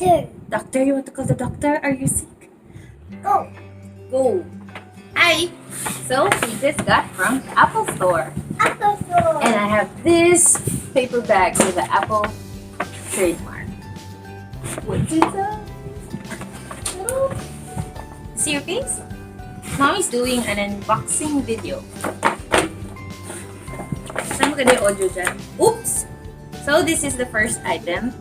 Doctor, you want to call the doctor? Are you sick? Go. Go. Hi. So we just got from Apple Store. Apple Store. And I have this paper bag with the Apple trademark. What's inside? See your face? Mommy's doing an unboxing video. Saan mo yung audio dyan? Oops! So this is the first item.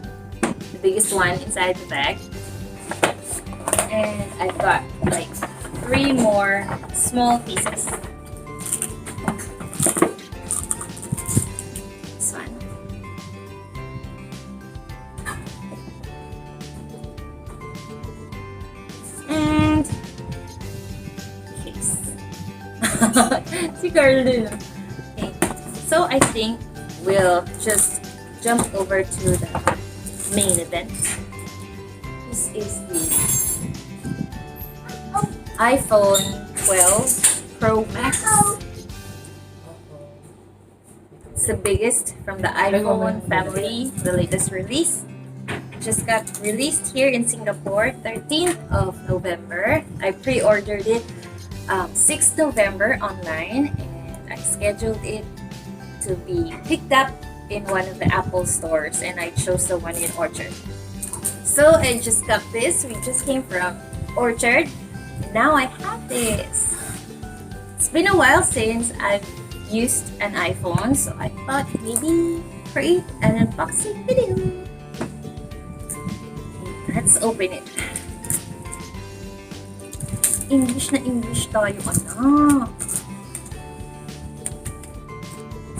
The biggest one inside the bag. And I've got like 3 more small pieces. This one. And case. Si Carl din. Okay. So I think we'll just jump over to the main event. This is the iPhone 12 Pro Max. It's the biggest from the iPhone family, the latest release. Just got released here in Singapore, 13th of November. I pre-ordered it 6th November online, and I scheduled it to be picked up in one of the Apple stores, and I chose the one in Orchard. So I just got this. We just came from Orchard. Now I have this. It's been a while since I've used an iPhone, so I thought maybe create an unboxing video. Let's open it. English na English tayo, anak.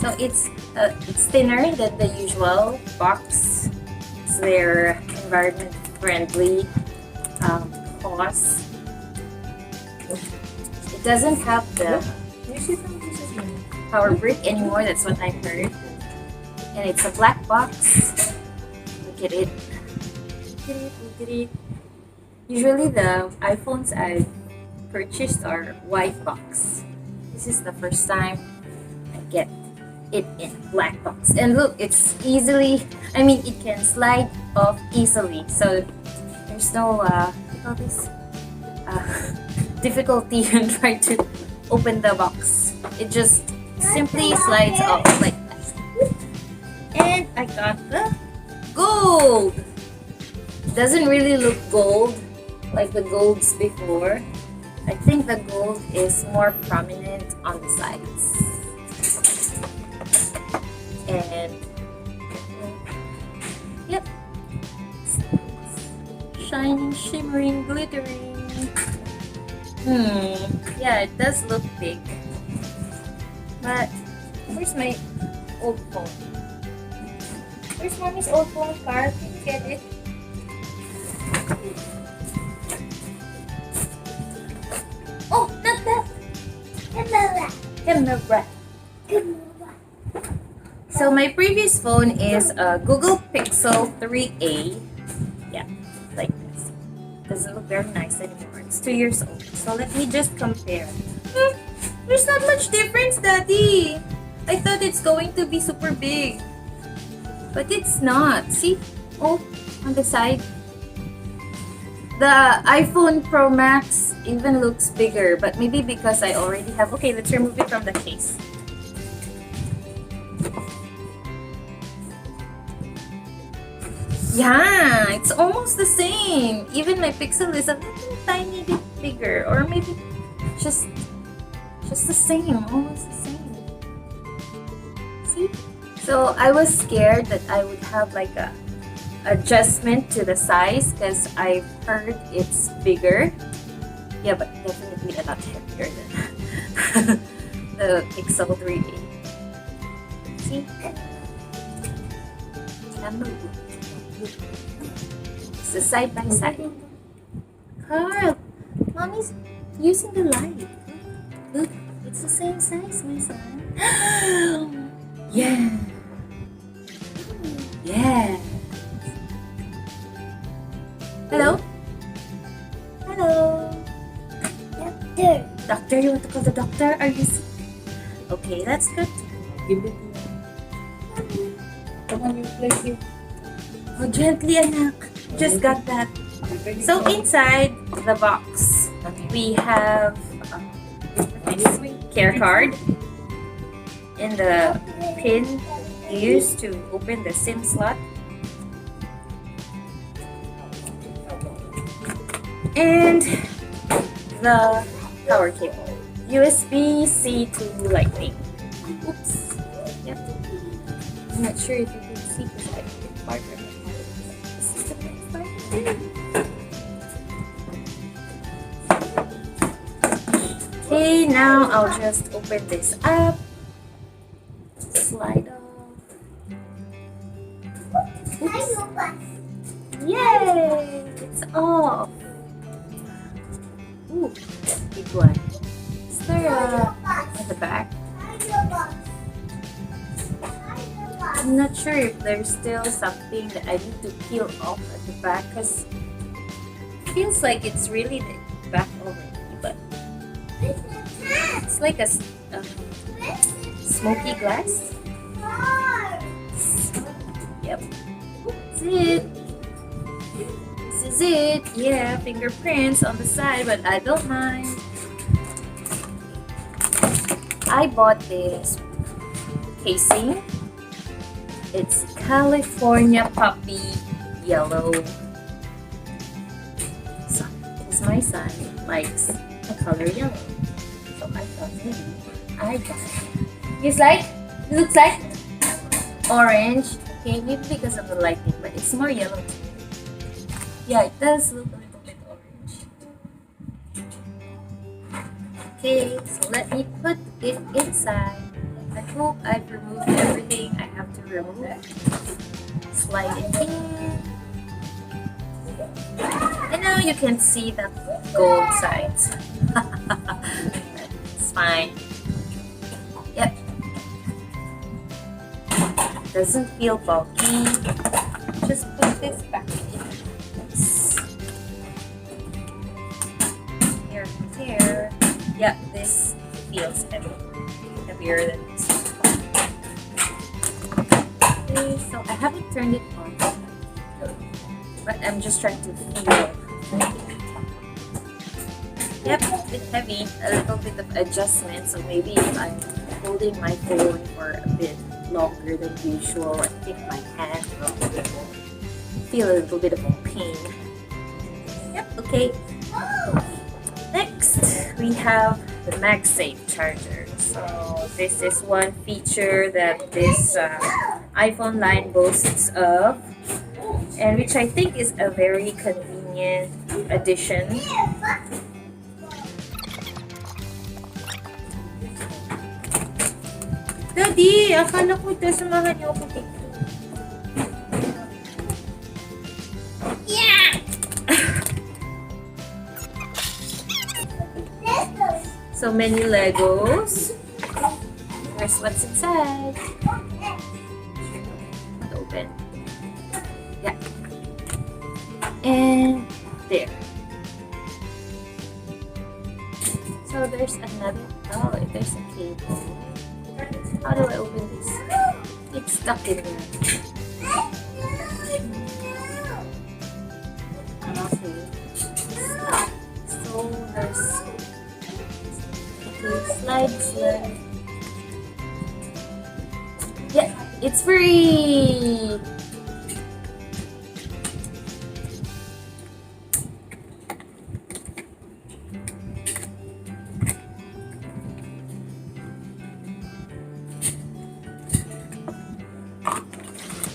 So it's thinner than the usual box. It's their environment friendly cost. It doesn't have the power brick anymore, that's what I heard. And it's a black box. Look at it. Look at it. Usually the iPhones I've purchased are white box. This is the first time I get it in black box. And look, it's easily, it can slide off easily. So there's no, difficulty in trying to open the box. It just simply slides off like that. And I got the gold. It doesn't really look gold like the golds before. I think the gold is more prominent on the sides. And yep, shining, shimmering, glittering. Yeah, it does look big. But where's my old phone? Where's mommy's old phone, Car? Can you get it? Oh, not that! Camera. So my previous phone is a Google Pixel 3a. Yeah, like this. Doesn't look very nice anymore. It's 2 years old. So let me just compare. There's not much difference, Daddy. I thought it's going to be super big. But it's not. See? Oh, on the side. The iPhone Pro Max even looks bigger. But maybe because I already have... Okay, let's remove it from the case. Yeah, it's almost the same. Even my Pixel is a little tiny bit bigger, or maybe just the same, almost the same. See? So I was scared that I would have like a adjustment to the size because I've heard it's bigger. Yeah, but definitely a lot heavier than the Pixel 3a. See? It's the side by side. Carl, mommy's using the light. Look, it's the same size, my son. Yeah. Yeah. Hello? Hello? Doctor, you want to call the doctor? Are you sick? Okay, that's good. Give it to me. Come on, you play here. Oh, gently, anak. Just got that. So inside the box, we have this care card and the pin used to open the SIM slot. And the power cable. USB-C to Lightning. Oops. Yep. I'm not sure if you can see because I did part of it. This is the next part. Okay, now I'll just open this up. Slide off. Oops. Yay! It's off. Ooh, big one. Is there at the back? I'm not sure if there's still something that I need to peel off at the back because it feels like it's really the back already, but it's like a smoky glass. Yep, that's it. This is it. Yeah, fingerprints on the side, but I don't mind. I bought this casing. It's California Puppy Yellow. So, because my son likes the color yellow. So I thought maybe I got it. It looks like orange. Okay, maybe because of the lighting, but it's more yellow. Yeah, it does look a little bit orange. Okay, so let me put it inside. I hope I've removed everything I have to remove. Slide it in. And now you can see the gold sides. It's fine. Yep. Doesn't feel bulky. Just put this back in. Here. Yeah, this feels heavy. Heavier than this. Okay, so I haven't turned it on, but I'm just trying to feel. Yep, it's a bit heavy, a little bit of adjustment, so maybe if I'm holding my phone for a bit longer than usual, I think my hand will feel a little bit of pain. Yep, okay. Next, we have the Magsafe charger. So this is one feature that this iPhone line boasts of, and which I think is a very convenient addition. Daddy, akala ko ito samahan niyo ako dito. Yeah! So many Legos. Here's what's inside. Open. Yeah. And there. So there's another. Oh, there's a cable. How do I open this? It's stuck in there. Okay. So there's. Slide. Yeah, it's free!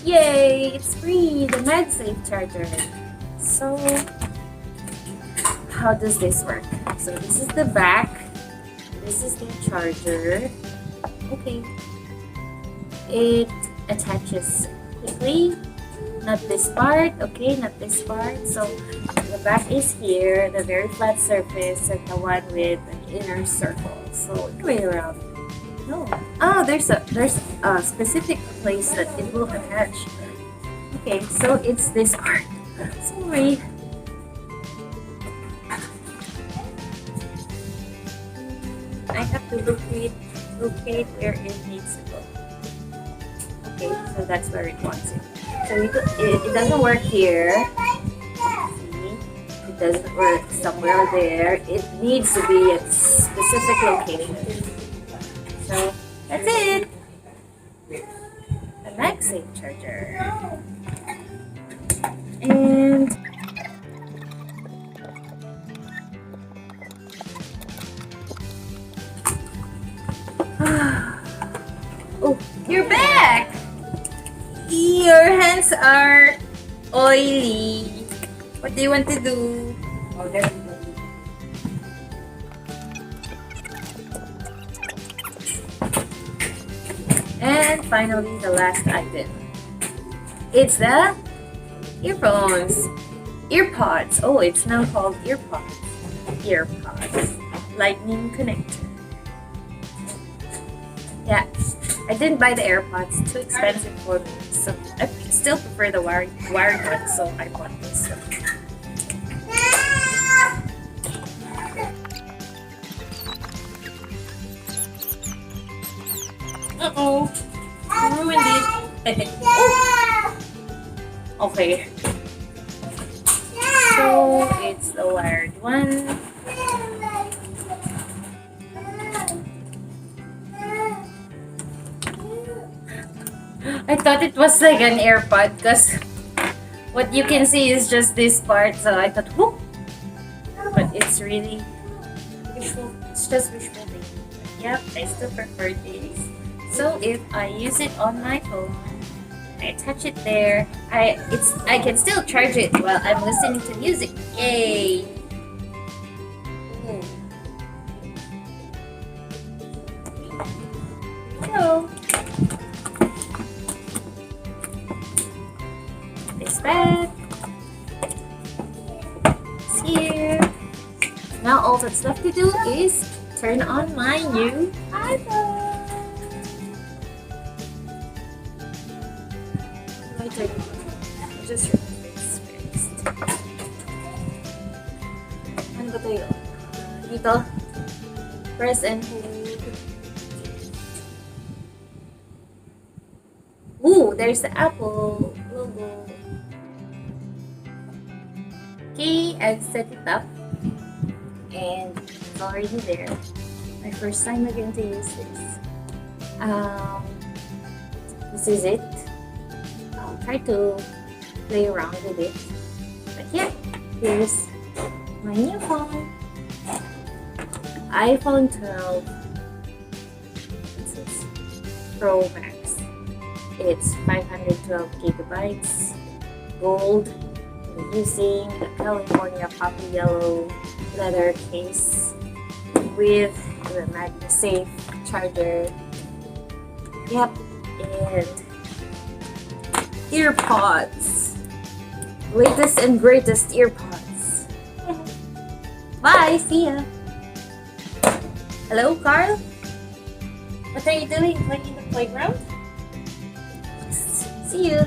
Yay! It's free! The Magsafe charger. So, how does this work? So this is the back. This is the charger. Okay. It attaches quickly. Not this part. Okay, not this part. So the back is here, the very flat surface, and the one with an inner circle. So the way around. No. Oh, there's a specific place that it will attach. Okay, so it's this part. Sorry. I have to locate where it needs to go. Okay, so that's where it wants it. So it doesn't work here. doesn't work somewhere there, it needs to be at specific location. So that's it. A Magsafe charger. And oh, you're back. Your hands are oily. What do you want to do? Oh, there. And finally, the last item. It's the earphones. Earpods. Oh, it's now called Earpods. Earpods. Lightning connector. Yeah, I didn't buy the AirPods. Too expensive for me. So I still prefer the wired one. So I bought this. Uh-oh. Ruined it. Okay. So it's the wired one. I thought it was like an AirPod because what you can see is just this part. So I thought, whoop. But it's really visual. It's just visual thinking. Yep, I still prefer this. So if I use it on my phone, I touch it there. I can still charge it while I'm listening to music. Yay! So this back. It's here. Now all that's left to do is turn on my new iPhone. I'll just remove this first. Ano ba tayo? Dito. Press and hold. Ooh, there's the Apple logo. Okay, I've set it up. And it's already there. My first time again to use this. This is it. I'll try to play around with it. But yeah, here's my new phone. iPhone 12. This is Pro Max. It's 512 gigabytes. Gold. I'm using the California Poppy Yellow leather case with the Magsafe charger. Yep, and Earpods. Latest and greatest Earpods. Bye, see ya. Hello, Carl? What are you doing? Playing in the playground? See you.